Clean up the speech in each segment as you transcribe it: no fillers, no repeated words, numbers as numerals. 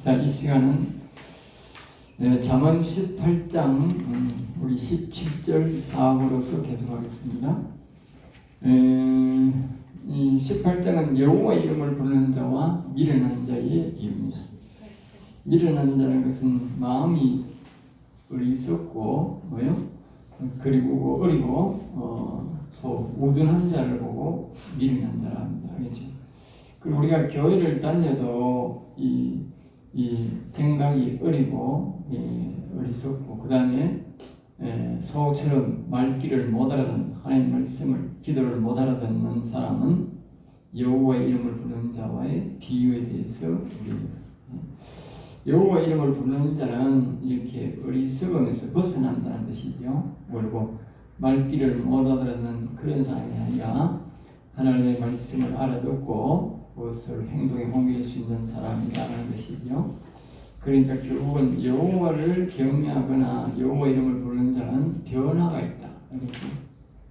자, 이 시간은 잠언 18장 우리 17절 사항으로서 계속하겠습니다. 이 18장은 여호와 이름을 부르는 자와 미련한 자의 비유입니다. 미련한 자는 것은 마음이 어리석고 그리고 어리고 우둔한 자를 보고 미련한 자라 합니다. 알겠죠? 그리고 우리가 교회를 다녀도 이 생각이 어리고 어리석고 그 다음에 소처럼 말귀를 못 알아듣는 하나님 말씀을 기도를 못 알아듣는 사람은 여호와의 이름을 부르는 자와의 비유에 대해서 우리 여호와 이름을 부르는 자는 이렇게 어리석음에서 벗어난다는 뜻이죠. 그리고 말귀를 못 알아듣는 그런 사람이 아니라 하나님의 말씀을 알아듣고 그것을 행동에 옮길 수 있는 사람이라는 것이죠. 그러니까 결국은 여호와를 경외하거나 여호와 이름을 부르는 자는 변화가 있다.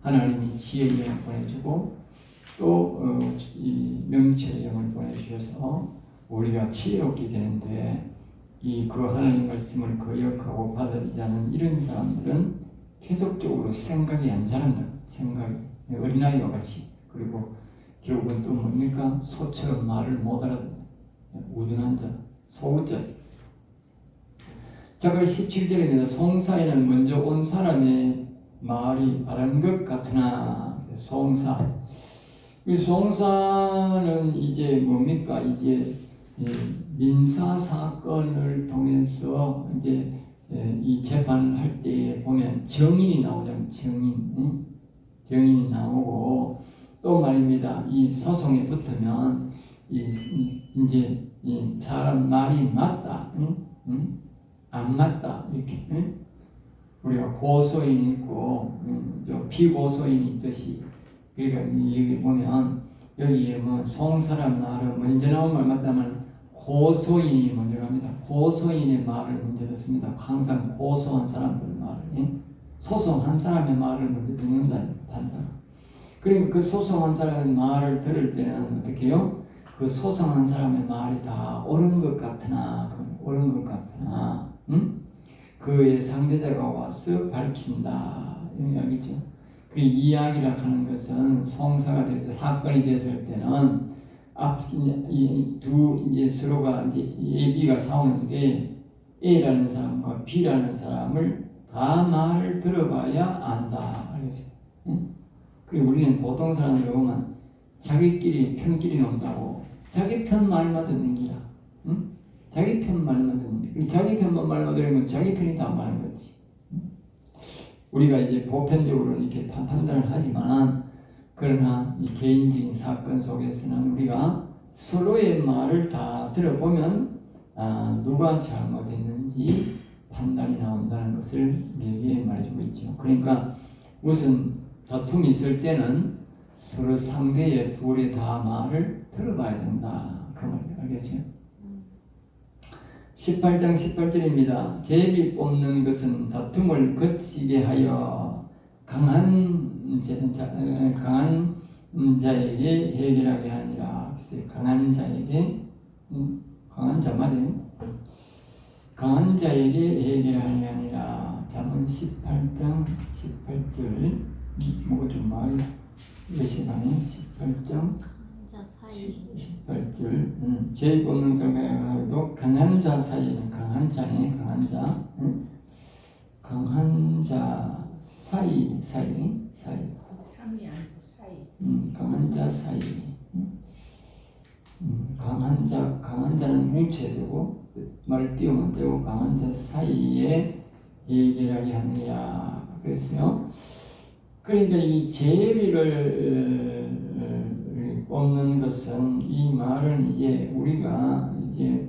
하나님이 지혜의 영을 보내주고 또 이 명철의 영을 보내주셔서 우리가 지혜롭게 되는데 그 하나님 말씀을 거역하고 받아들이지 않는 이런 사람들은 계속적으로 생각이 안 자란다. 생각이 어린아이와 같이. 그리고 결국은 또 뭡니까? 소처럼 말을 못 알아듣는 우둔한 자, 소우자. 자, 그 17절입니다. 송사에는 먼저 온 사람의 말이 바른 것 같으나 송사. 이 송사는 이제 뭡니까? 이제 민사 사건을 통해서 이제 이 재판을 할 때 보면 증인이 나오잖아요. 증인이 나오고 또 말입니다. 이 소송에 붙으면 이제 이 사람 말이 맞다, 안 맞다 이렇게 우리가 고소인이 있고 피고소인이 있듯이 그러니까 여기 보면 여기에 뭐 송사람 말은 먼저 나온 말 맞다면 고소인이 먼저 갑니다. 고소인의 말을 먼저 듣습니다. 항상 고소한 사람들 말을 소송한 사람의 말을 먼저 듣는다 판단. 그러니까 그 소송한 사람의 말을 들을 때는 어떻게 해요? 그 소송한 사람의 말이 다 옳은 것 같으나 그의 상대자가 와서 밝힌다. 이런 이야기죠. 그 이야기라 하는 것은 송사가 돼서 사건이 됐을 때는 이제 서로가 이제 B가 싸우는데 A라는 사람과 B라는 사람을 다 말을 들어봐야 안다. 알겠어요? 그리고 우리는 보통 사람들 보면 자기끼리 편끼리 논다고 자기 편 말만 듣는 기라. 자기 편 말만 듣는 기. 자기 편만 말만 들으면 자기 편이 다 말하는 거지. 우리가 이제 보편적으로 이렇게 판단을 하지만 그러나 이 개인적인 사건 속에서는 우리가 서로의 말을 다 들어보면 누가 잘못했는지 판단이 나온다는 것을 우리에게 말해주고 있죠. 그러니까 무슨 다툼이 있을 때는 서로 상대의 둘이 다 말을 들어봐야 된다. 그 말이에요. 알겠어요? 18장 18절입니다. 제비 뽑는 것은 다툼을 거치게 하여 강한 자에게 해결하게 하니라. 강한 자에게 강한 자 맞아요? 강한 자에게 해결하게 하니라. 잠언 18장 18절 뭐가 좀 말이 몇 시간에 18장 18절 제일 뽑는 것도 강한 자 사이는 강한 자네 강한 자 강한 자 사이 강한 자 사이 강한 자는 뭉쳐야 되고 말을 띄우면 되고 강한 자 사이에 얘기하게 하느냐 그랬어요. 그러니까 이 제비를 뽑는 것은 이 말은 이제 우리가 이제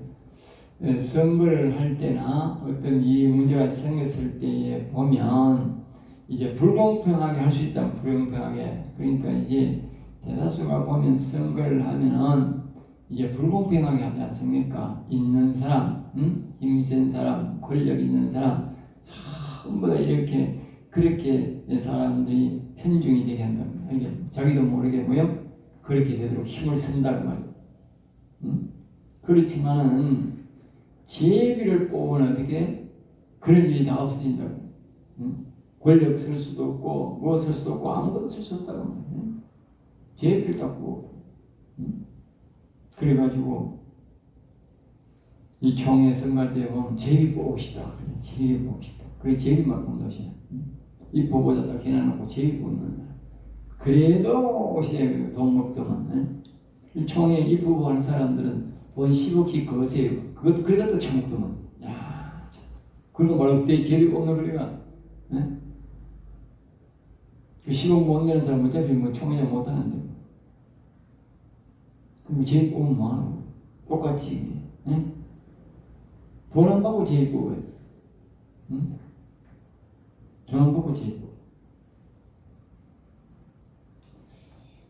선거를 할 때나 어떤 이 문제가 생겼을 때에 보면 이제 불공평하게 할 수 있다. 불공평하게. 그러니까 이제 대다수가 보면 선거를 하면은 이제 불공평하게 하지 않습니까? 있는 사람, 힘센 사람, 권력 있는 사람 전부 다 이렇게 그렇게 사람들이 편중이 되게 한답니다. 이게 자기도 모르게 그렇게 되도록 힘을 쓴다고 말이에요. 그렇지만은 제비를 뽑으면 어떻게 그런 일이 다 없어진다고. 응? 권력 쓸 수도 없고 뭐 쓸 수도 없고 아무것도 쓸 수 없다고 말이야. 응? 제비를 딱 뽑고. 응? 그래가지고 이 총회 선거할 때 보면 제비 뽑읍시다. 그래, 제비 뽑읍시다. 그래 제비만 뽑는 것이야. 응? 이 보보자 딱 해놔놓고 제비 뽑는 거야. 그래도 옷에 돈 먹더만. 응? 총회 입후보하는 사람들은 돈 10억씩 거세요. 그것도 처먹더만. 야, 그런 거 말고 그때 제비 뽑는 거리가. 응? 그 10억 못 내는 사람 어차피 뭐 총회 못 하는데. 그럼 제비 뽑으면 뭐하노? 똑같이. 응? 돈 안 받고 제비 뽑아야 돼. 응? 돈 안 받고 제비 뽑아.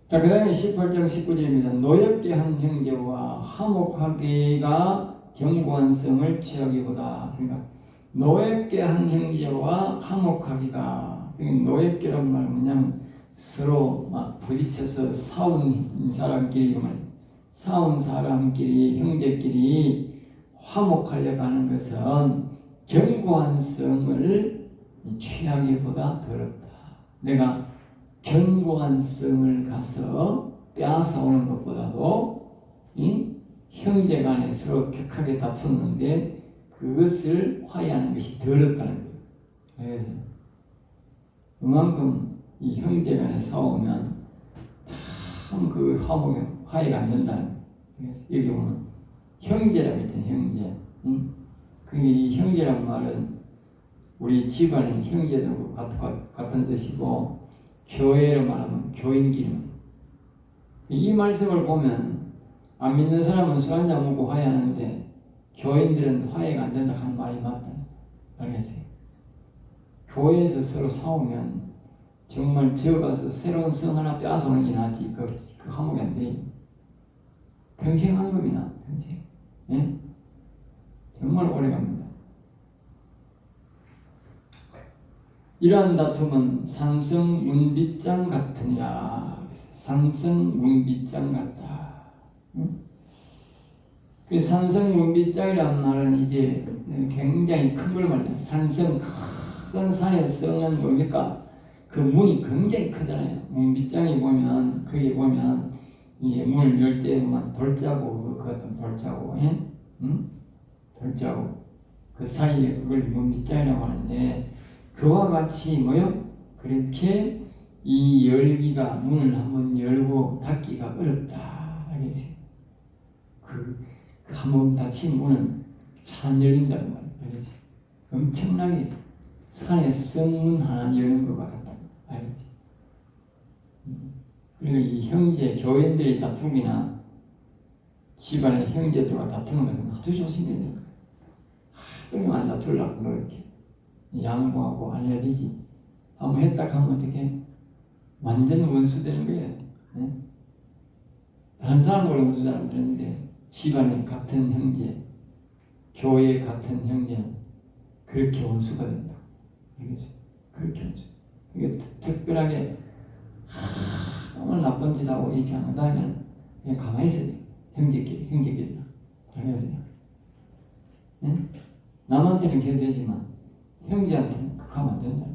자, 그 다음에 18장 19절입니다. 노엽게 한 형제와 화목하기가 견고한 성을 취하기보다. 그러니까 노엽게 한 형제와 화목하기가. 그러니까 노엽게란 말은 뭐냐면 서로 막 부딪혀서 싸운 사람끼리, 싸운 사람끼리, 형제끼리 화목하려고 하는 것은 견고한 성을 취하기보다 더럽다. 내가 견고한 성을 가서 빼앗아오는 것보다도 형제 간에 서로 격하게 다퉜는데 그것을 화해하는 것이 더럽다는 거예요. 그래서 그만큼 이 형제 간에 싸우면 참 그 화해가 안 된다는 거예요. 그래서 여기 보면 형제라고 했던 형제. 이 형제란 말은 우리 집안의 형제도 같은 뜻이고 교회로 말하면 교인끼리. 이 말씀을 보면 안 믿는 사람은 술 한잔 먹고 화해하는데 교인들은 화해가 안 된다 하는 말이 맞다. 알겠어요? 교회에서 서로 싸우면 정말 지어가서 새로운 성 하나 빼앗아오는 게 낫지. 그 화목이 안 돼. 평생 하는 겁니다. 평생. 예? 정말 오래 갑니다. 이러한 다툼은 산성문빗장 같으니라. 산성문빗장 같다. 응? 그 산성문빗장이라는 말은 이제 굉장히 큰 걸 말해요. 큰 산의 성은 뭡니까? 그 문이 굉장히 크잖아요. 문빗장이 보면, 거기 보면, 이게 문을 열 때 보면 돌자고, 그 같은 돌자고, 예? 응? 돌자고. 그 사이에 그걸 문빗장이라고 하는데, 그와 같이 뭐요? 그렇게 이 열기가 문을 한번 열고 닫기가 어렵다. 알겠지? 한번 닫힌 문은 잘 안 열린다는 말이야. 알겠지? 엄청나게 산에 성문 하나 여는 것 같다. 알겠지? 그리고 이 형제, 교인들의 다툼이나 집안의 형제들과 다투는 것은 아주 조심해야 돼요. 하도 안 다투려고 이렇게 양보하고 안 해야 되지. 한번 했다 하면 어떻게 완전 원수 되는 거예요. 네? 다른 사람으로 원수 잘 안 되는데 집안에 같은 형제, 교회 같은 형제 그렇게 원수가 된다. 알겠죠? 그렇게 원수. 이게 특별하게 오늘 나쁜 짓 하고 이렇게 한다면 그냥 가만히 있어야 돼. 형제끼리. 알겠어요? 네? 남한테는 걔도 되지만 형제한테는 그거 하면 안 된다.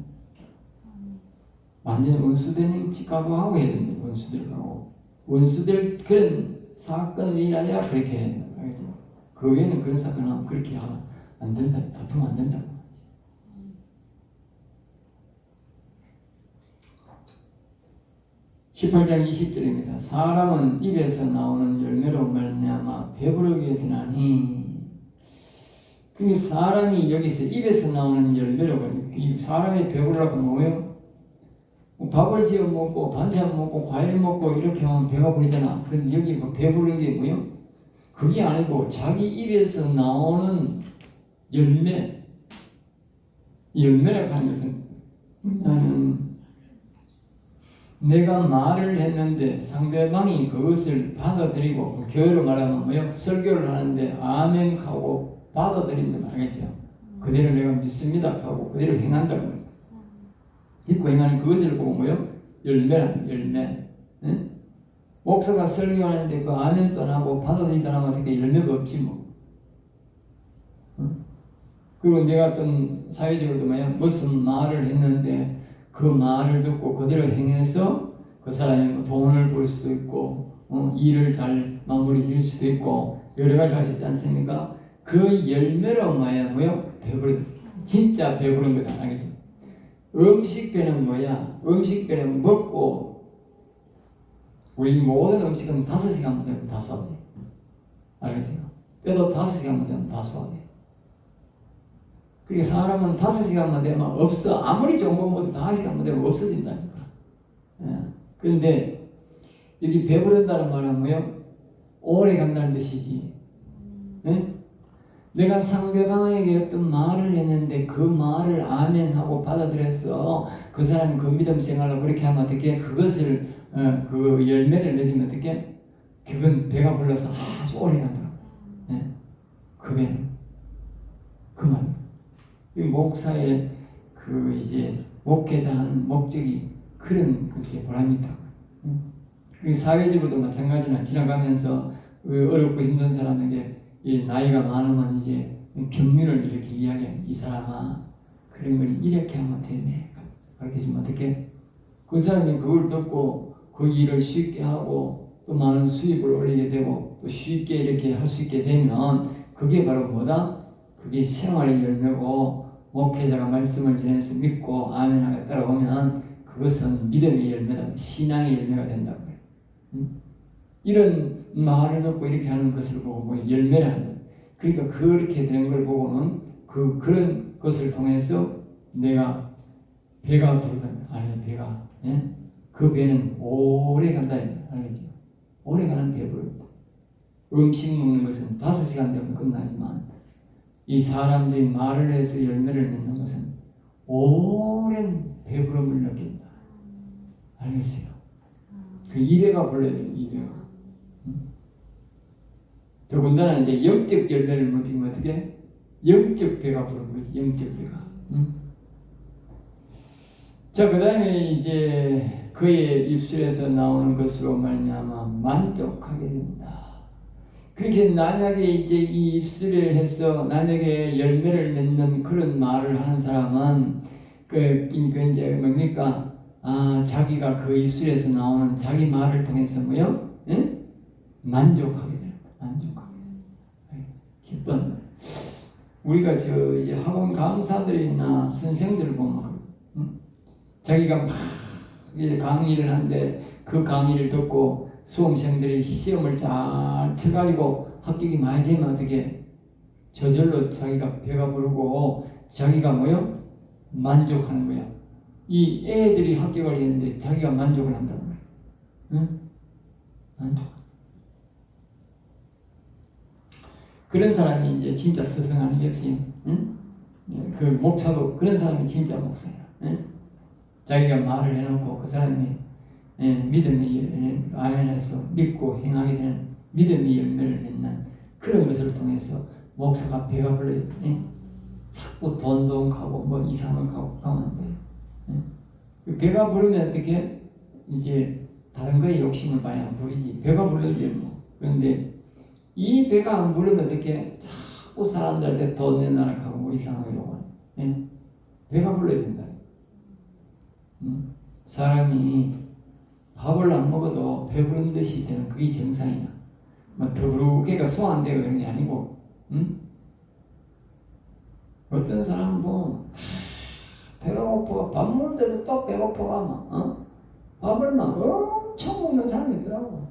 완전히 원수되는 짓가고 하고 해야 된다. 원수들하고. 원수들 그런 사건을 일하야 그렇게 해야 된다. 알겠죠? 그 외에는 그런 사건을 하면 그렇게 하면 안 된다. 다투면 안 된다. 18장 20절입니다. 사람은 입에서 나오는 열매로 말미암아 배부르게 되나니. 그 사람이 여기서 입에서 나오는 열매로 사람이 배부르라고 뭐예요? 밥을 지어 먹고 반찬 먹고 과일 먹고 이렇게 하면 배가 부르잖아. 그런데 여기 뭐 배부른 게 뭐예요? 그게 아니고 자기 입에서 나오는 열매라고 하는 것은 나는 내가 말을 했는데 상대방이 그것을 받아들이고 교회로 말하면 뭐요? 설교를 하는데 아멘 하고 받아들인다 말이겠죠. 그대로 내가 믿습니다 하고 그대로 행한다고 말이죠. 믿고 행하는 그것을 보고 뭐요? 열매라는 열매. 응? 목사가 설교하는데 그 아멘도 안 하고 받아들이도 안 하면 어떻게 열매가 없지 뭐. 그리고 내가 어떤 사회적으로도 무슨 말을 했는데 그 말을 듣고 그대로 행해서 그 사람이 뭐 돈을 벌 수도 있고 일을 잘 마무리 지을 수도 있고 여러 가지 할 수 있지 않습니까? 그 열매로 배부른, 진짜 배부른 거다. 알겠죠? 음식배는 뭐야? 음식배는 먹고 우리 모든 음식은 5시간만 되면 다 소화돼. 알겠죠? 뼈도 5시간만 되면 다 소화돼. 그러니까 사람은 5시간만 되면 없어. 아무리 좋은 거 먹어도 5시간만 되면 없어진다니까. 예. 그런데 여기 배부른다는 말은 오래 간다는 뜻이지. 예? 내가 상대방에게 어떤 말을 했는데 그 말을 아멘하고 받아들여서 그 사람이 그 믿음 생활로 그렇게 하면 어떻게 그것을 그 열매를 맺으면 어떻게 그건 배가 불러서 아주 오래 간다고. 예? 그 배는 그 말. 이 목사의 그 이제 목회자 하는 목적이 그런 것에 보람이 있다고. 그리고 사회적으로도 마찬가지나 지나가면서 어렵고 힘든 사람에게 이 나이가 많으면 이제 격려를 이렇게 이야기해. 이 사람아, 그런 걸 이렇게 하면 되네. 그렇게 해주면 어떻게? 그 사람이 그걸 듣고 그 일을 쉽게 하고 또 많은 수입을 올리게 되고 또 쉽게 이렇게 할 수 있게 되면 그게 바로 뭐다? 그게 생활의 열매고 목회자가 말씀을 전해서 믿고 아멘하게 따라오면 그것은 믿음의 열매다. 신앙의 열매가 된다고 해요. 이런 말을 듣고 이렇게 하는 것을 보고 열매를 하는 거예요. 그러니까 그렇게 되는 걸 보고는 그런 것을 통해서 내가 배가 부르다. 아니 배가 그 배는 오래 간다. 알겠죠? 오래 가는 배부릅니다. 음식 먹는 것은 5시간 되면 끝나지만 이 사람들이 말을 해서 열매를 맺는 것은 오랜 배부름을 느낀다. 알겠어요? 그 2배가 불러요. 2배가. 더군다나 이제 영적 열매를 먹으면 어떻게? 영적 배가 부른 거지. 영적 배가. 자, 그 다음에 이제 그의 입술에서 나오는 것으로 말미암아 만족하게 된다. 그렇게 남에게 이제 이 입술을 해서 남에게 열매를 맺는 그런 말을 하는 사람은 이제 뭡니까? 자기가 그 입술에서 나오는 자기 말을 통해서 만족하게 돼요. 만족하게. 기쁜. 우리가 이제 학원 강사들이나 선생들을 보면 자기가 막 이제 강의를 하는데 그 강의를 듣고 수험생들이 시험을 잘 쳐가지고 합격이 많이 되면 어떻게 저절로 자기가 배가 부르고 자기가 만족하는 거야. 이 애들이 합격을 했는데 자기가 만족을 한다는 거야. 응? 만족. 그런 사람이 이제 진짜 스승 아니겠어요? 응? 그 목사도 그런 사람이 진짜 목사야. 응? 자기가 말을 해놓고 그 사람이 믿음의 아멘에서 믿고 행하게 되는 믿음의 열매를 맺는 그런 것을 통해서 목사가 배가 불러요. 자꾸 돈도 가고 뭐 이상을 가고 가면 안 돼요. 배가 부르면 어떻게 이제 다른 거에 욕심을 많이 안 부리지. 배가 불러야지 뭐. 그런데 이 배가 안 부르면 어떻게 자꾸 사람들한테 돈 내놔라 하고 뭐 이상하게 욕을. 배가 불러야 된다. 사람이 밥을 안 먹어도 배부른 듯이 되는 그게 정상이야. 막 더부룩해가 소화 안 되고 이런 게 아니고, 어떤 사람은 배가 고파 밥 먹는데도 또 배고파가 막 밥을 막 엄청 먹는 사람이 있더라고.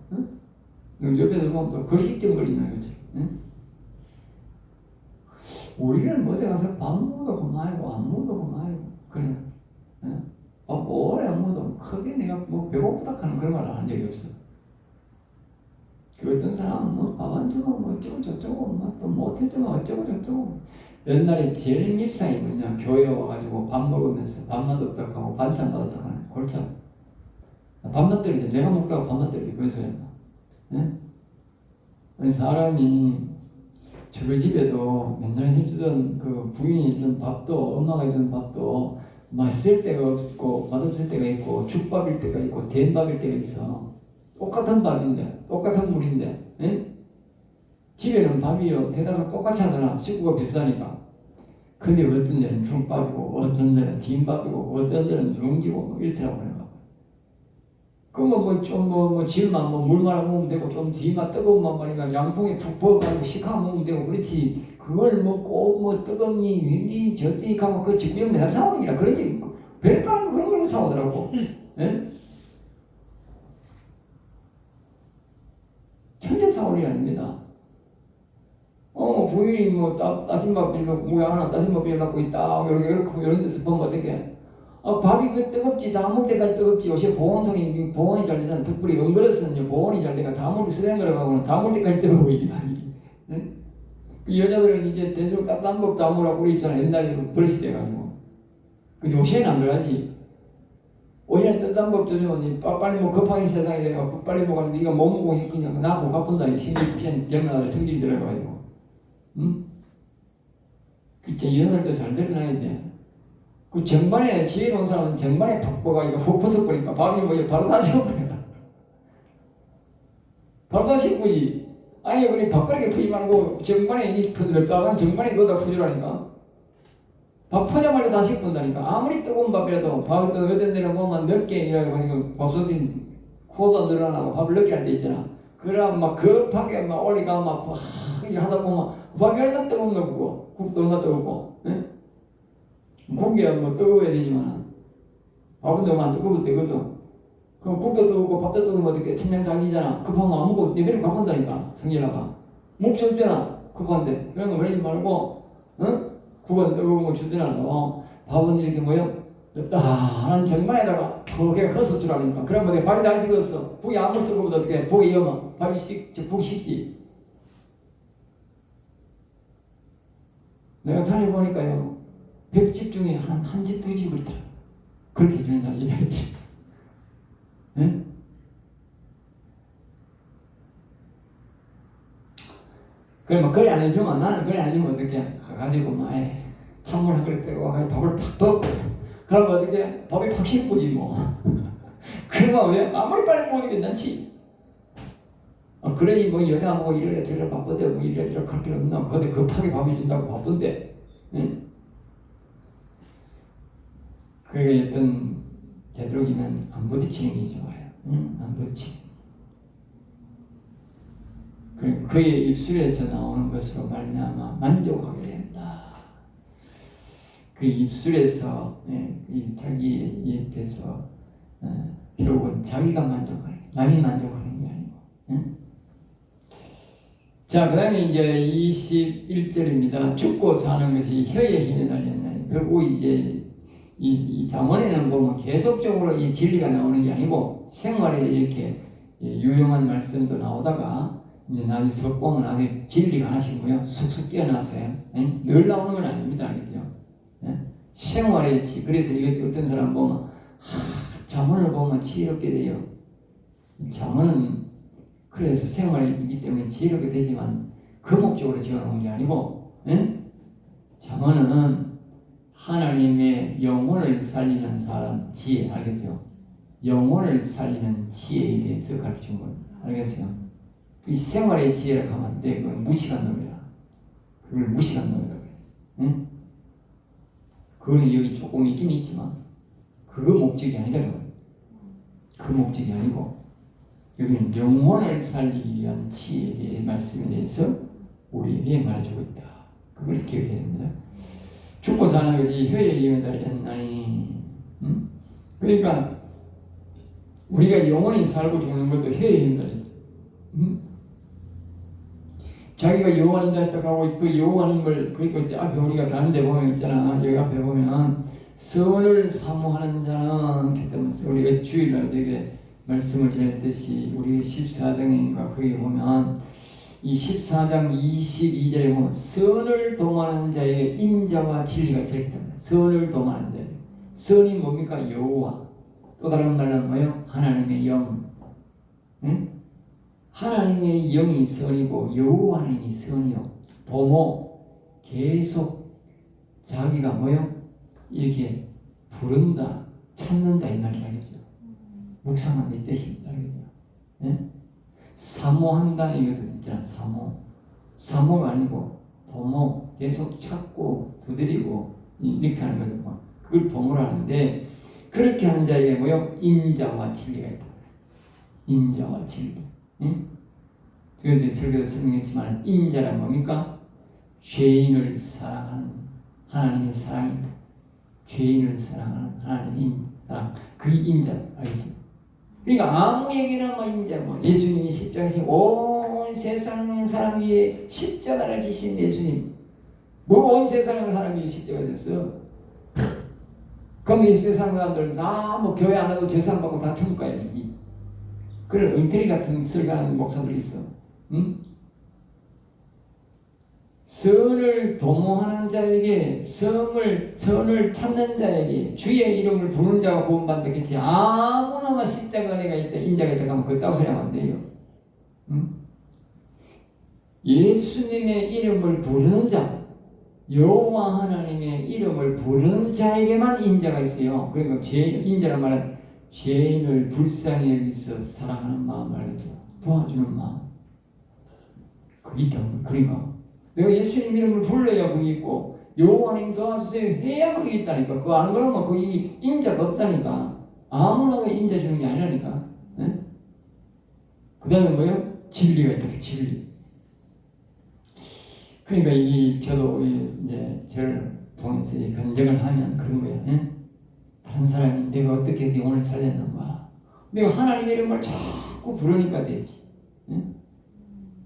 옆에서 보면 또 걸식정거리는 거지. 우리는 어디 가서 밥 먹어도 그만이고 안 먹어도 그만이고 그래. 오래 안 먹어도 크게 내가 배고프다 하는 그런 말 한 적이 없어. 그 어떤 사람은 밥 안 주면 어쩌고 저쩌고 또 못해주면 어쩌고 저쩌고. 옛날에 제일 일상이 뭐냐, 교회 와가지고 밥 먹으면서 밥만 없다고 하고 반찬 받았다고 하는 골참. 밥만 때리지 내가 먹다가 밥만 때리지 그런 소리야. 아니 사람이 저희 집에도 맨날 해주던 그 부인이 해주던 밥도 엄마가 해주던 밥도 맛있을 때가 없고 맛없을 때가 있고 죽밥일 때가 있고 된밥일 때가 있어. 똑같은 밥인데 똑같은 물인데 집에는 밥이요 대다수 똑같이 하잖아. 식구가 비싸니까. 근데 어떤 데는 중밥이고 어떤 데는 김밥이고 어떤 데는 누룽지고 뭐 이렇더라고. 그러면 뭐좀 질만 물 말아 먹으면 되고 좀 뒤만 뜨거운 만 말이니까 양봉에 푹 부어가지고 식하 먹으면 되고 그렇지. 그걸 먹고 뭐 뜨겁니 윈니 저띠 하면 그 직구형 맨날 사오느니라 그런지 별까는 그런 걸 사오더라고. 예? 천재 사오리 아닙니다. 부인이 뭐 따신밥 물 하나 따신밥 해갖고 있다 이렇게 이런 데서 보면 어떻게? 밥이 그 뜨겁지 다 먹을 때까지 뜨겁지. 요새 보온통이 보온이 잘 되잖아. 특별히 은그릇은 보온이 잘 되니까 다 먹을 때 쓰는 거라고 다 먹을 때까지 뜨거워 이 밥이. 응? 그 여자들은 이제 대충 따뜻한 법 다 먹으라고 우리 입장에 옛날에 버릇이 돼가지고. 근데 요새는 안 그러지. 요새는 따뜻한 법 주면 빨리 뭐 급하게 세상에 돼가지고 빨리 먹었는데 이거 못 먹고 그냥 나하고 바쁜다. 성질 피하는 젊은 아들 성질이 들어가가지고. 응? 그치 여자들도 잘 드러나야 돼. 그 정반에 지혜로운 사람은 정반에 팍 이거 훅 벗어버리니까 밥이 뭐지 바로 다 식어버려. 바로 다 식고지. 아니 그냥 밥그릇에 푸지 말고 정반에 이 몇 정반에 넣어다 푸주라니까. 밥 퍼자마자 다 식는다니까. 아무리 뜨거운 밥이라도 밥을 어떤 데는 보면 늦게 이래가지고 밥솥이 코도 늘어나고 밥을 늦게 할 때 있잖아. 그럼 막 급하게 막 올리가 막 하다 보면 밥이 얼마나 뜨거운 거고 국도 얼마나 뜨겁고. 네? 고기야 뭐 뜨거워야 되지만 밥은 너무 안 뜨거우면 되거든. 그럼 국도 뜨겁고 밥도 뜨거우면 어떻게 천장장이잖아. 급하면 안 먹고 레벨을 바꾼다니까 성질나가. 목 쳤잖아 급한데. 그런 거 그러지 말고 응? 국은 뜨거운 거 주더라도 밥은 이렇게 하는 정만에다가 거기에 헛을 주라니까. 그러면 내가 밥이 다 식었어. 국이 아무리 뜨거워도 어떻게 국이 이으면 밥이 국이 식지. 내가 산에 보니까요 100집 중에 한 집, 두 집을 다 그렇게 해주는 아이들이. 네? 그러면 그래 안 해주면 나는 그래 안 해주면 어떻게 가가지고 막 찬물 한 그릇 떼고 밥을 팍 덮고 그러면 어떻게 밥이 팍 식고지 뭐. 그러면 왜 아무리 빨리 먹으면 괜찮지. 그러니 뭐 여자 뭐 이래라 저래라 바쁜데 뭐 이래라 저래라 할 필요 없나. 근데 급하게 밥을 준다고 바쁜데. 응? 그게 어떤 되도록이면 안 부딪히는 게 좋아요. 응? 안 부딪히는. 그의 입술에서 나오는 것으로 말미암아 만족하게 된다. 그 입술에서 자기 입에서 결국은 자기가 만족하는, 남이 만족하는 게 아니고. 응? 자, 그 다음에 이제 21절입니다. 죽고 사는 것이 혀의 힘에 달렸나니. 결국 이제 이 잠언에는 보면 계속적으로 이 진리가 나오는 게 아니고 생활에 이렇게 유용한 말씀도 나오다가 이제 나중에 석봉은 아주 진리가 하나씩 뭐요 쑥쑥 뛰어나서요. 늘 나오는 건 아닙니다, 알겠죠? 생활에 그래서 이거 어떤 사람 보면 잠언을 보면 지혜롭게 돼요. 잠언은 그래서 생활이기 때문에 지혜롭게 되지만 그 목적으로 지어놓은 게 아니고 잠언은 하나님의 영혼을 살리는 사람 지혜 알겠죠? 영혼을 살리는 지혜에 대해서 가르친 겁니다. 알겠어요? 이 생활의 지혜를 가면 안 돼. 그건 무식한 놈이야. 그걸 무식한 놈이라고 해. 응? 그거는 여기 조금 있긴 있지만 그거 목적이 아니더라고요. 그 목적이 아니고 여기는 영혼을 살리기 위한 지혜에 대해 말씀에 대해서 우리에게 말해주고 있다. 그걸 기억해야 됩니다. 죽고 사는 것이 혀의 힘에 달렸나니. 그러니까 우리가 영원히 살고 죽는 것도 혀의 힘에 달렸지. 자기가 영원히 달성하고 그 영원한 걸 그러니까 앞에 우리가 가는데 보면 있잖아. 여기 앞에 보면 선을 사모하는 자는 그때 우리가 주일날 되게 말씀을 전했듯이 우리 14장인가 거기 보면 이 14장 22절에 보면 선을 도모하는 자에게 인자와 진리가 있을 때입니다. 선을 도모하는 자. 선이 뭡니까? 여호와. 또 다른 말은 뭐예요? 하나님의 영. 응? 하나님의 영이 선이고 여호와 하나님이 선이요. 도모. 계속 자기가 뭐예요? 이렇게 부른다, 찾는다 이 말이 알겠죠? 묵상한다 이 뜻입니다. 알겠죠? 응? 사모한다는 이것도 있잖아. 사모. 사모가 아니고 도모, 계속 찾고 두드리고 이렇게 하는 거죠. 뭐. 그걸 도모를 하는데 그렇게 하는 자에게 뭐요? 인자와 진리가 있다. 인자와 진리. 응? 그런데 설교도 설명했지만 인자란 뭡니까? 죄인을 사랑하는 하나님의 사랑입니다. 죄인을 사랑하는 하나님의 사랑. 그게 인자 알죠? 그러니까 아무에게나 뭐 인자 뭐 예수님이 십자가에서 온 세상 사람 위에 십자가를 지신 예수님 뭐 온 세상 사람 위에 십자가 졌어? 그럼 이 세상 사람들은 다 뭐 교회 안 하고 재산 받고 다 천국 가야지. 그런 엉터리 같은 설교하는 목사들이 있어. 응? 선을 도모하는 자에게 선을 찾는 자에게 주의 이름을 부르는 자가 구원받겠지. 아무나 십자가 은혜가 있다 인자가 있다 하면 그거 따로 소리하면 안 돼요. 응? 예수님의 이름을 부르는 자 여호와 하나님의 이름을 부르는 자에게만 인자가 있어요. 그러니까 인자란 말은 죄인을 불쌍히 여기서 사랑하는 마음을 알죠. 도와주는 마음. 그게 있다고. 그러니까 내가 예수님 이름을 불러야 그게 있고 여호와님 도와주세요 해야 그게 있다니까. 그거 안 그러면 거기 인자가 없다니까. 아무나 인자 주는 게 아니라니까. 네? 그 다음에 뭐요? 진리가 있다. 진리. 그러니까 저도 이제 저를 통해서 간증을 하면 그런 거야. 예? 다른 사람이 내가 어떻게 해서 영혼을 살렸는가. 내가 하나님 이름을 자꾸 부르니까 되지. 예?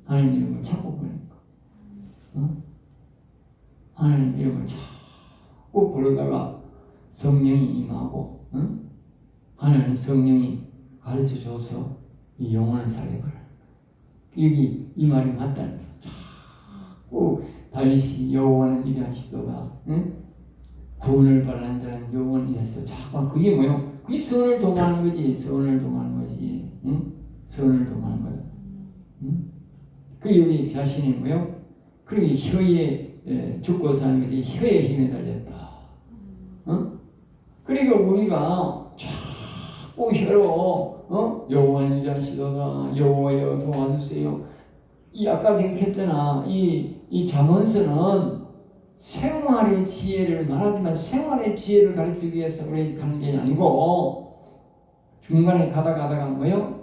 하나님 이름을 자꾸 부르니까. 하나님 이름을 자꾸 부르다가 성령이 임하고 하나님 성령이 가르쳐줘서 이 영혼을 살려버려. 여기 이 말이 맞다는 거야. 자꾸 다윗이 여호와는 위대하시도다. 구원을 바라는 자는 여호와는 위대하시도다. 자꾸 그게 뭐요? 그게 선을 동하는 거지. 선을 동하는 거지. 선을 동하는 거다. 그 여기 자신이 뭐요? 그러게 혀에 죽고 사는 것이 혀의 힘에 달렸다. 그러니까 우리가 자꾸 혀로 여호와는 위대하시도다. 여호와여 도와주세요. 이 아까 생각했잖아. 이 잠언서는 생활의 지혜를 말하지만 생활의 지혜를 가르치기 위해서 우리 가는 게 아니고 중간에 가다가 뭐요?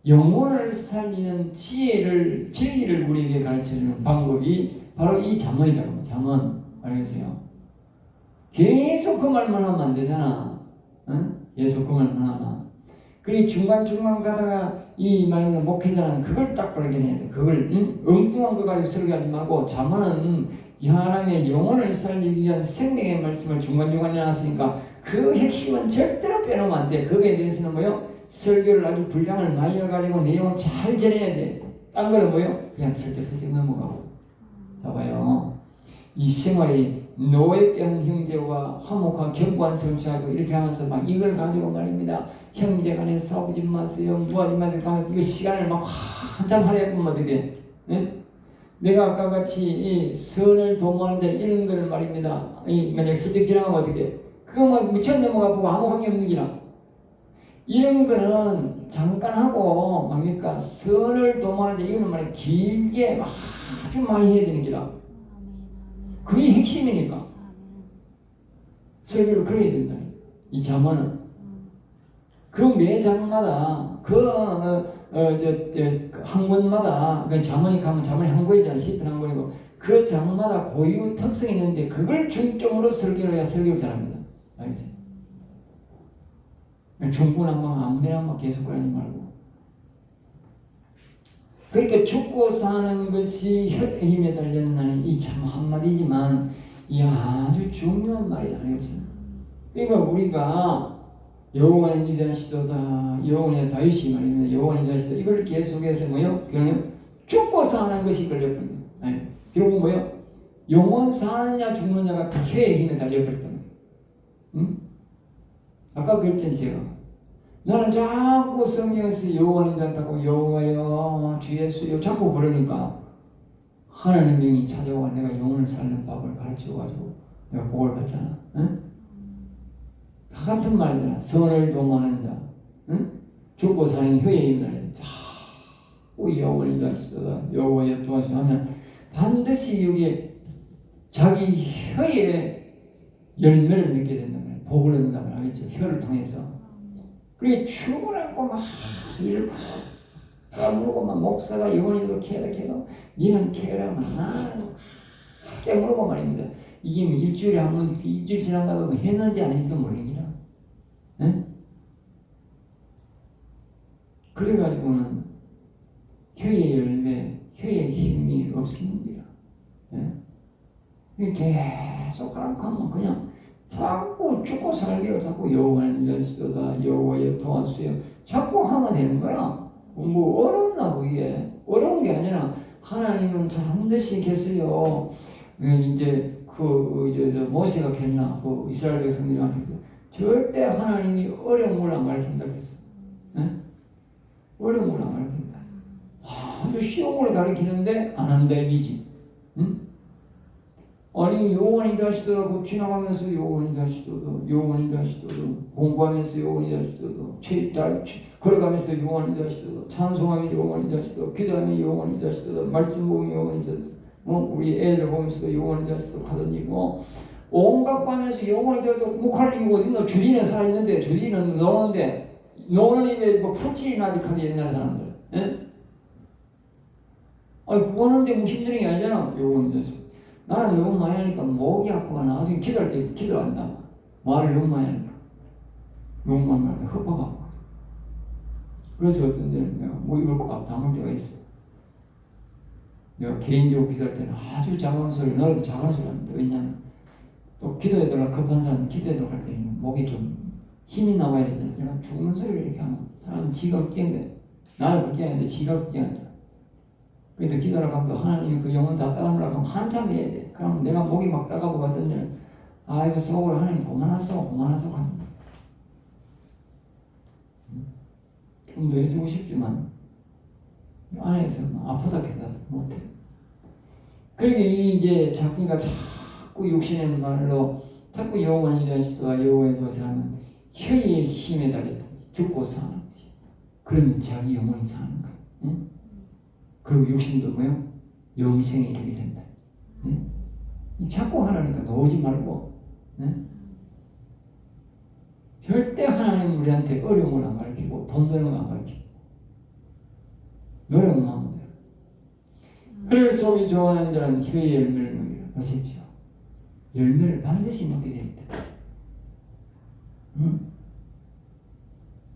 영혼을 살리는 지혜를 진리를 우리에게 가르쳐주는 방법이 바로 이 잠언이다. 잠언 알겠어요? 계속 그 말만 하면 안 되잖아. 계속 그 말만 하면. 그리고 중간중간 가다가 이 말하는 목회자는 그걸 딱 발견해야 돼. 그걸 엉뚱한 거 가지고 설교하지 말고 잠언은 하나님의 영혼을 살리기 위한 생명의 말씀을 중간중간에 놨으니까 그 핵심은 절대로 빼놓으면 안 돼. 거기에 대해서는 뭐요? 설교를 아주 분량을 많이 해가지고 내용을 잘 전해야 돼. 딴 거는 뭐요? 그냥 슬쩍슬쩍 넘어가고. 봐봐요. 이 생활이 노예된 형제와 화목한 견고한 성취하고 이렇게 하면서 막 이걸 가지고 말입니다. 형제간에 싸우지 마세요. 무하지 마세요. 이거 시간을 막 한참 하려면 어떻게 네? 내가 아까 같이 이 선을 도모하는 자 이런 거를 말입니다. 만약 슬쩍 지나가면 어떻게 그거 뭐 미쳐 넘어가고 아무 관계 없는 기라. 이런 거는 잠깐 하고 뭡니까 선을 도모하는 자 이거는 말이 길게 아주 많이 해야 되는 기라. 그게 핵심이니까 설교를 그래야 된다. 이 잠언은 그 매 장마다 항문마다 그 잠언이 가면 잠언이 한 권이잖아. 10편 한 권이고 그 장마다 고유 특성이 있는데 그걸 중점으로 설교를 해야 설교를 잘합니다. 알겠어요? 중구난 거 아무데나 막 계속 하지 말고. 그러니까 죽고 사는 것이 혈의 힘에 달렸나니 이 참 한마디지만 이 아주 중요한 말이 아니겠어요. 그러니까 우리가 여호와는 위대하시도다. 여호와는 다윗이 말입니다. 여호와는 위대하시도다. 이걸 계속해서 뭐요? 그러면 죽고 사는 것이 걸려버립니다. 결국 뭐요? 영원 사느냐 죽느냐가 다 혀의 힘에 달려버렸다는 거예요. 아까 그랬잖아요. 제가 나는 자꾸 성경에서 여호와는 위대하다고 여호와여 주 예수여 자꾸 부르니까 하나님 명이 찾아와 내가 영혼을 살는 법을 가르쳐가지고 내가 복을 받잖아. 다 같은 말이잖아. 선을 도모하는 자, 죽고 사는 혀의 힘을 자 자꾸 여호와를 하시도다 여호와의 도와주시오 하면 반드시 여기에 자기 혀의 열매를 맺게 된다는 거예요. 복을 얻는다는 걸 알겠죠? 혀를 통해서. 그게 죽으라고 막 일을 막 깨물고 막 목사가 영원히도 캐도 니는 캐라면 나는 깨물고 말입니다. 이게 뭐 일주일에 한 번, 일주일 지나가도 했는지 안 했는지도 모르겠냐. 네? 그래가지고는 혀의 열매, 혀의 힘이 없습니다. 네? 계속 하면 그냥 자꾸 죽고 살게요. 자꾸 여호와는 여시도다 여호와의 도와주세요. 자꾸 하면 되는 거야. 뭐 어렵나 그게. 어려운 게 아니라 하나님은 반드시 계세요. 이제 모세가 했나 그 이스라엘 백성들한테 절대 하나님이 어려운 걸 안 가르친다고 했어. 네? 어려운 걸 안 가르친다. 아주 쉬운 걸 가르치는데 안 한다 이지. 응? 아니 요원이 다시더라도 지나가면서 요원이 다시더라도 요원이 다시더라도 공부하면서 요원이 다시더라도 걸어가면서 요원이 다시더라도 찬송하면 요원이 다시더라도 기도하면 요원이 다시더라도 말씀 보면 요원이 다시더라도 우리 애들 보면서도 요원이 다시더라도 하더니 온갖 거 하면서 요원이 다시더라도 목할리고 어딨노 주리는 살아있는데 주리는 노는데 노는 입에 풀칠이 나지 카드 옛날 사람들 예? 아니 그거 하는데 뭐 힘든 게 아니잖아 요원이 다시더라도 나는 너무 많이 하니까 목이 아프가 나중에 기도할 때 기도 안 나와. 말을 너무 많이 하니까. 너무 많이 하니까 헛바가고. 그래서 어떤 데는 내가 목이 옳고 담을 때가 있어. 내가 개인적으로 기도할 때는 아주 작은 소리, 너라도 작은 소리 합니다. 왜냐하면 또 기도에 들어가 급한 사람은 기도에 들어갈 때 목이 좀 힘이 나와야 되잖아. 내가 죽는 소리를 이렇게 하면 사람은 지가 걱정돼. 나를 걱정하는데 지가 걱정한다. 그래도 기도를 하면 또 하나님이 그 영혼 다 따라오려고 하면 한참 해야 돼. 그럼 내가 목이 막 따가고 가더니 이거 속으로 하나님 고만하소 합니다. 좀 더 해주고 싶지만 안에서 아프다 해서 못해. 그러니까 이제 자기가 자꾸 욕심의 말로 자꾸 영원히 되시도록 여호와의 도시하면 혀의 힘에 달려 죽고 사는 거지. 그러면 자기 영혼이 사는 거야. 응? 그리고 욕심도 뭐요? 영생에 이르게 된다. 네? 자꾸 하라니까 놓지 말고 네? 절대 하나님 우리한테 어려움을 안 가르치고 돈 드는 거 안 가르치고 노력만 하면 돼요. 그를 속이 좋아하는 자는 혀의 열매를 먹이라. 보십시오. 열매를 반드시 먹게 됩니다. 응?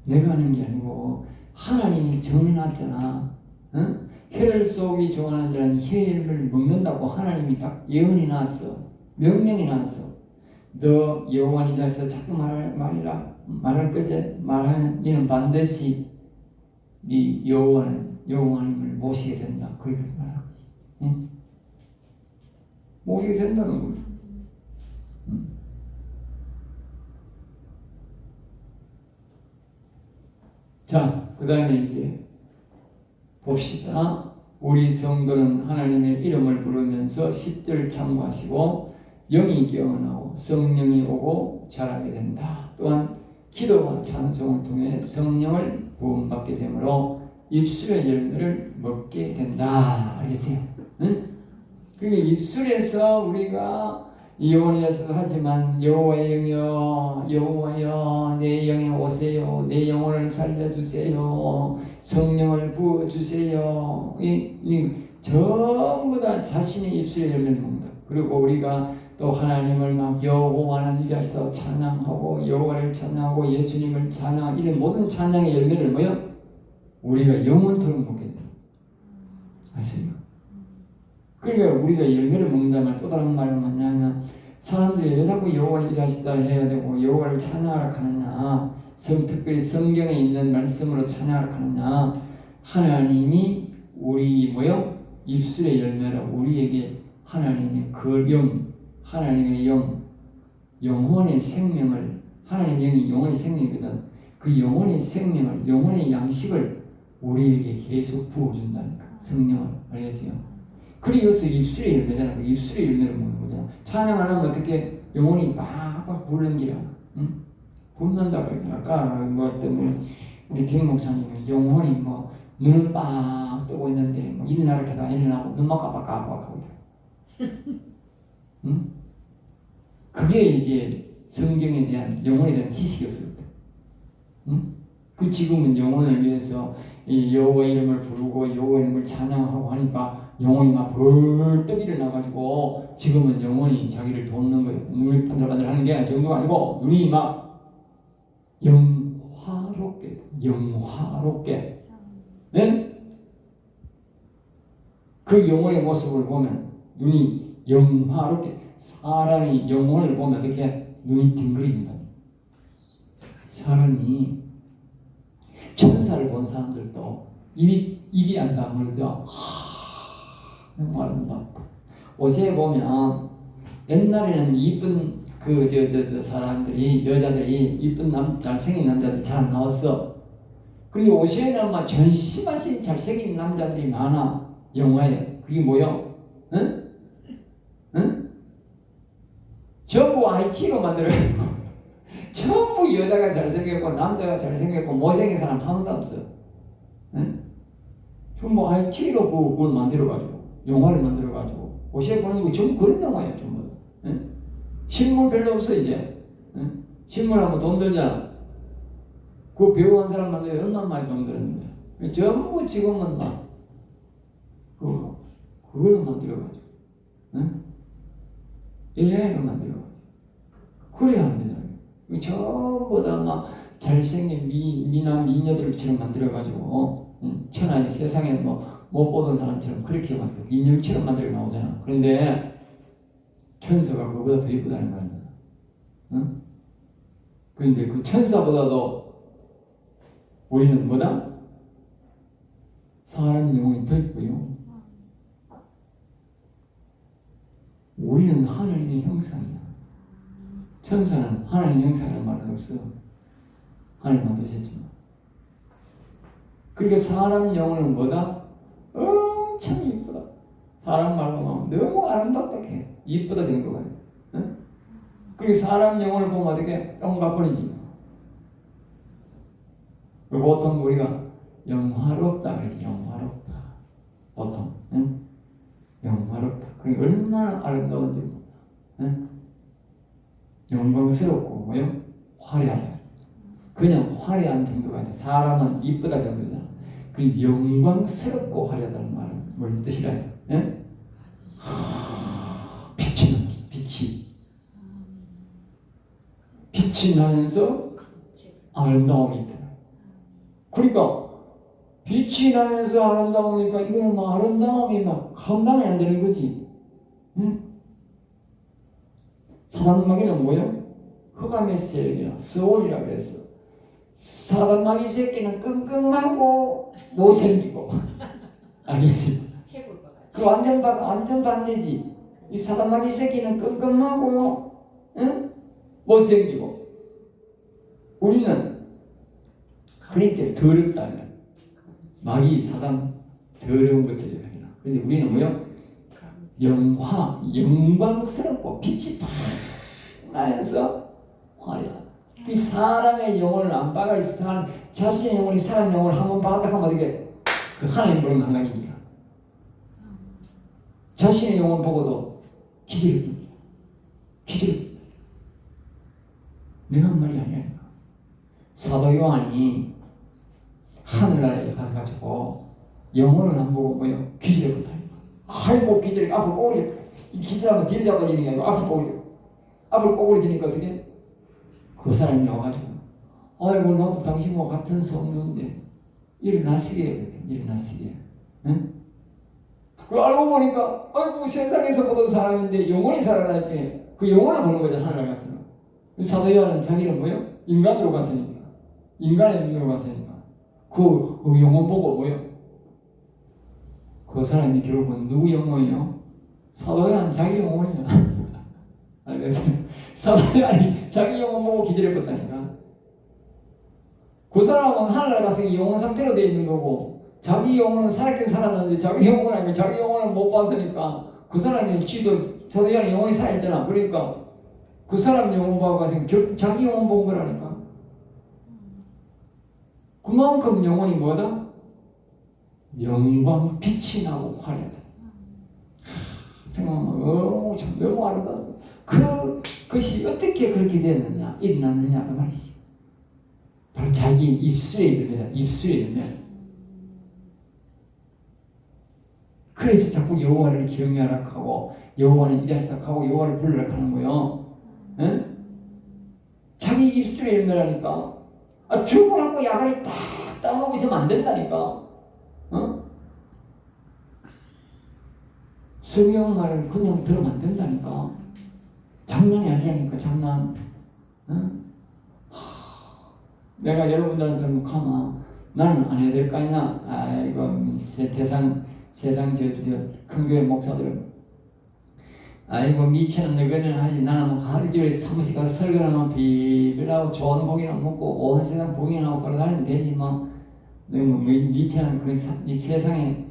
내가 하는 게 아니고 하나님이 정해놨잖아. 응? 혀를 속이 좋아하는 자는 혀의 열매를 먹는다고 하나님이 딱 예언이 나왔어. 명령이 나왔어. 너 여호와니다 해서 자꾸 말할 거지. 말하는 이는 반드시 네 여호와님을 모시게 된다. 그렇게 말하는 거지. 응? 모시게 된다는 거지. 응? 자, 그 다음에 이제 봅시다. 우리 성도는 하나님의 이름을 부르면서 10절 참고하시고 영이 깨어나고 성령이 오고 자라게 된다. 또한 기도와 찬송을 통해 성령을 부음받게 되므로 입술의 열매를 먹게 된다. 알겠어요? 응? 그러니까 입술에서 우리가 영혼이라서도 하지만 여호와의 영이여 여호와여 내 영에 오세요. 내 영혼을 살려주세요. 성령을 부어주세요. 전부 다 자신의 입술의 열매를 먹는다. 그리고 우리가 또 하나님을 막 여호와는 이라서 찬양하고 여호와를 찬양하고 예수님을 찬양 이런 모든 찬양의 열매를 뭐요? 우리가 영원토록 먹겠다. 아시죠? 그러니까 우리가 열매를 먹는다면 또 다른 말은 뭐냐면 사람들이 왜 자꾸 여호와를 일하시다 해야 되고 여호와를 찬양하라 하느냐 특별히 성경에 있는 말씀으로 찬양하라 하느냐 하나님이 우리 뭐요? 입술의 열매로 우리에게 하나님의 그 영 하나님의 영혼의 생명을 하나님의 영이 영혼의 생명이거든. 그 영혼의 생명을 영혼의 양식을 우리에게 계속 부어준다니까 성령을 알겠어요? 그리고서 입술의 열매잖아. 그 입술의 열매를 먹는 거잖아. 찬양 안 하면 어떻게 영혼이 막 부르는 게야. 응? 붓는다고 아까 뭐 어떤 우리 김 목사님이 영혼이 뭐 눈은 빡 뜨고 있는데 뭐 일어나를 해도 일어나고 눈만 깜빡깜빡하고 응? 그게 이제 성경에 대한 영혼에 대한 지식이었거든. 응? 그 지금은 영혼을 위해서 이 여호와 이름을 부르고 여호와 이름을 찬양하고 하니까 영혼이 막 벌떡 일어나가지고 지금은 영혼이 자기를 돕는 거예요. 눈이 반들반들하는 게 정도가 아니고 눈이 막 영화롭게 네? 그 영혼의 모습을 보면 눈이 영화롭게 사람이 영혼을 보면 어떻게 눈이 딩그린다. 사람이 천사를 본 사람들도 입이 안 다물죠. 너무 아름답고 옷에 보면 옛날에는 이쁜 그 사람들이 여자들이 이쁜 잘생긴 남자들이 잘 안 나왔어. 그리고 옷에는 막 전심하신 잘생긴 남자들이 많아. 영화에 그게 뭐요? 응? 응? 전부 IT로 만들어요. 전부 여자가 잘생겼고 남자가 잘생겼고 못생긴 사람 하나도 없어. 응? 전부 IT로 그걸 만들어가지고 영화를 만들어가지고 옷에 보는 거 전부 그런 영화예요. 전부. 응? 실물 별로 없어 이제. 응? 실물 하면 돈 들잖아. 그 배우 한 사람 만드는데 얼마나 많이 돈 들었는데 전부 지금은 막 그걸 만들어가지고 응? AI로 만들어가지고 그래야 합니다. 전부 다 막 잘생긴 미나 미녀들처럼 만들어가지고 천하의 세상에 뭐 못 보던 사람처럼 그렇게 만들어 인형처럼 만들어 나오잖아. 그런데 천사가 그보다 더 예쁘다는 말이야. 응? 그런데 그 천사보다도 우리는 뭐다? 사람 영혼이 더 예뻐요. 우리는 하나님의 형상이야. 천사는 하나님의 형상이라는 말은 없어. 하나님 만드셨지만. 그러니까 사람 영혼은 뭐다? 엄청 이쁘다. 사람 말로 너무 아름답다 해. 이쁘다 된 거 같아. 응? 그리고 사람 영혼을 보면 어떻게 똥바꾸리지. 보통 우리가 영화롭다 그러지. 영화롭다. 보통. 응? 영화롭다. 그게 얼마나 아름다운지 몰라. 응? 영광스럽고 뭐요? 화려하다. 그냥 화려한 정도가 아니라 사람은 이쁘다 정도잖아. 그 영광스럽고 화려하다는 말은 뭔 뜻이라 해요? 예? 빛이 나면서 아름다움이 있다. 그러니까 빛이 나면서 아름다우니까 이거는 뭐 아름다움이 막 감당이 안 되는 거지. 응? 사단마귀는 뭐예요? 흑암의 세력이나 스올이라 그랬어. 사단마귀 새끼는 끙끙하고 못생기고 알겠지? 그 완전 반대지. 이 사단마귀 새끼는 끙끙하고 응? 못생기고 우리는 그러니까 더럽다면 마귀 사단 더러운 것들이 아니라 근데 우리는 뭐요? 영광스럽고 빛이 탁 나면서 화려하다. 이 사람의 영혼을 안 박아 있어. 자신의 영혼이 사람 영혼을 한번 박았다 하면 어떻게 그 하나님 부르는 한가지니까 자신의 영혼 보고도 기절을 줍니다. 내가 한 말이 아니야. 사도 요한이 하늘나라에 가가지고 영혼을 안 보고 뭐요? 기절을 못하니까 아이고 기절이 앞을 꼬부려 기절하면 뒤를 잡아지는 게 아니고 앞을 꼬부려지니까 어떻게 그 사람이 와가지고 아이고 나도 당신과 같은 성도인데 일어나시게 응? 그 알고 보니까 아이고 세상에서 보던 사람인데 영혼이 살아나니까 그 영혼을 보는 거잖아. 하늘에 갔으면 사도 요한은 자기는 뭐요? 인간으로 갔으니까 인간의 눈으로 갔으니까 그 영혼 보고 뭐요? 그 사람이 결국은 누구 영혼이요? 사도 요한 자기 영혼이야. 알겠어요? 사도 요한이 자기 영혼 보고 기절했었다니까. 그 사람은 하늘에 가서 영혼 상태로 되어 있는 거고 자기 영혼은 살았긴 살았는데 자기 영혼은 아니고 자기 영혼을 못 봤으니까 그 사람이 지도 사도 요한의 영혼이 살아있잖아. 그러니까 그 사람 영혼 보고 가서 자기 영혼 본 거라니까. 그만큼 영혼이 뭐다? 영광 빛이 나고 화려하다. 정말 너무 아름다워. 그것이 어떻게 그렇게 됐느냐, 일어났느냐 그 말이지. 바로 자기 입술의 열매다. 입술의 열매. 그래서 자꾸 여호와를 경외하라 하고 여호와는 이다시다 하고 여호와를 부르라 하는 거요. 에? 자기 입술의 열매라니까. 죽으라고 야간에 딱 따먹고 있으면 안 된다니까. 어? 성경 말을 그냥 들으면 안 된다니까. 장난이 아니라니까, 장난. 어? 내가 여러분들한테 가면 나는 안 해야 될 거 아니냐. 아이고 세상 큰 교회 목사들은 아이고 미치는 너희는 하지. 나는 하루 종일 사무실 가서 설교하면 비비라고 좋은 고기나 먹고 온 세상 봉인하고 돌아다니면 되지 뭐. 너무 미치는 이 세상에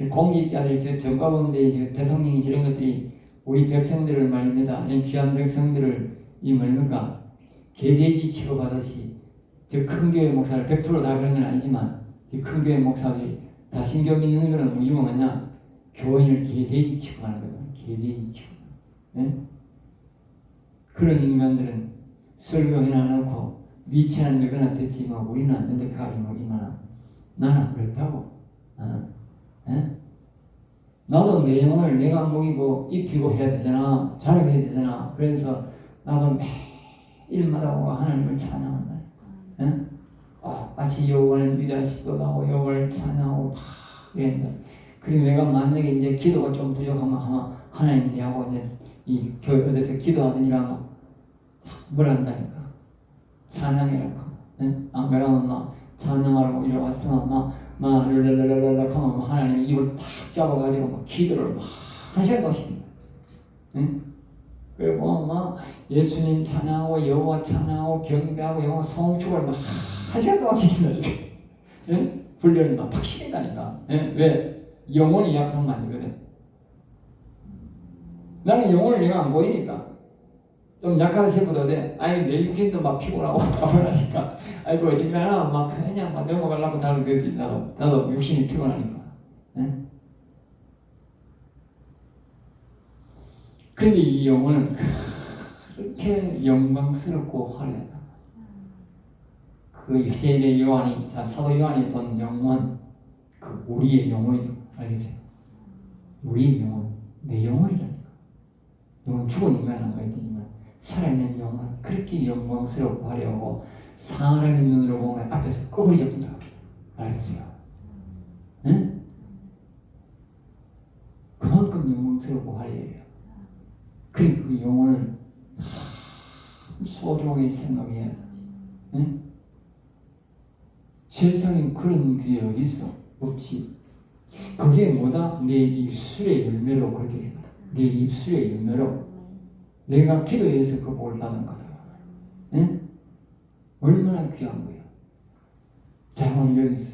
공직자들이 정가본데 대통령이 저런 것들이 우리 백성들을 말입니다. 이 귀한 백성들을 이 뭡니까 개돼지 취급하듯이 저 큰 교회 목사를 100%다 그런 건 아니지만 이 큰 교회 목사들이 다 신경 있는 거는 우리 뭐냐 교인을 개돼지 취급하는 거예요. 개돼지 취급. 네? 그런 인간들은 설교해나 안 하고 미치는 너거나 됐지만 우리는 안 된다 그가지 모르지만 나는 그렇다고. 네? 나도 내 영혼을 내가 먹이고 입히고 해야 되잖아. 자랑해야 되잖아. 그래서 나도 매일마다 하나님을 찬양한다. 네? 같이 여호와는 위대하시기도 하고 여호와를 찬양하고 이랬다. 그리고 내가 만약에 이제 기도가 좀 부족하면 하나님 하고 이제 이 교회 어디서 기도하더니라 뭐라 한다니까 찬양이라고. 네? 안 그러면 막 찬양하라고 이래 왔으면 막 르르르르르 하면 하나님이 입을 탁 잡아가지고 막 기도를 막 한 시간 동안씩. 응? 그리고 막 예수님 찬양하고 여호와 찬양하고 경배하고 영어 성축을 막 한 시간 동안 시킨다. 응? 훈련을 막 시킨다니까. 응? 왜? 영혼이 약하면 안 되거든. 나는 영혼을 내가 안 보이니까 좀 약하다 싶어도 돼. 아니 내 육신도 막 피곤하고 답답하니까 아이고 어딘가나 막 그냥 막 넘어가려고 다른 거지. 나도 육신이 피곤하니까. 응? 근데 이 영혼은 그렇게 영광스럽고 화려하다. 그 세례 요한이 사도 요한이 본 영혼 그 우리의 영혼이 알겠어요? 우리의 영혼 내 영혼이라니까. 영혼 죽은 인간은 알겠지만 살아있는 영혼은 그렇게 영광스럽고 화려하고 사람의 눈으로 보면 앞에서 꺼버리게 본다. 알겠어요? 응? 그만큼 영광스럽고 화려해요. 그리고 그 영혼을 소중하게 생각해야 되지. 응? 세상에 그런 게 어디 있어? 없지. 그게 뭐다? 내 입술의 열매로 그렇게 된 거다. 내 입술의 열매로 내가 기도해서 그 복을 받은 거다. 응? 얼마나 귀한 거야. 자, 오늘 여기서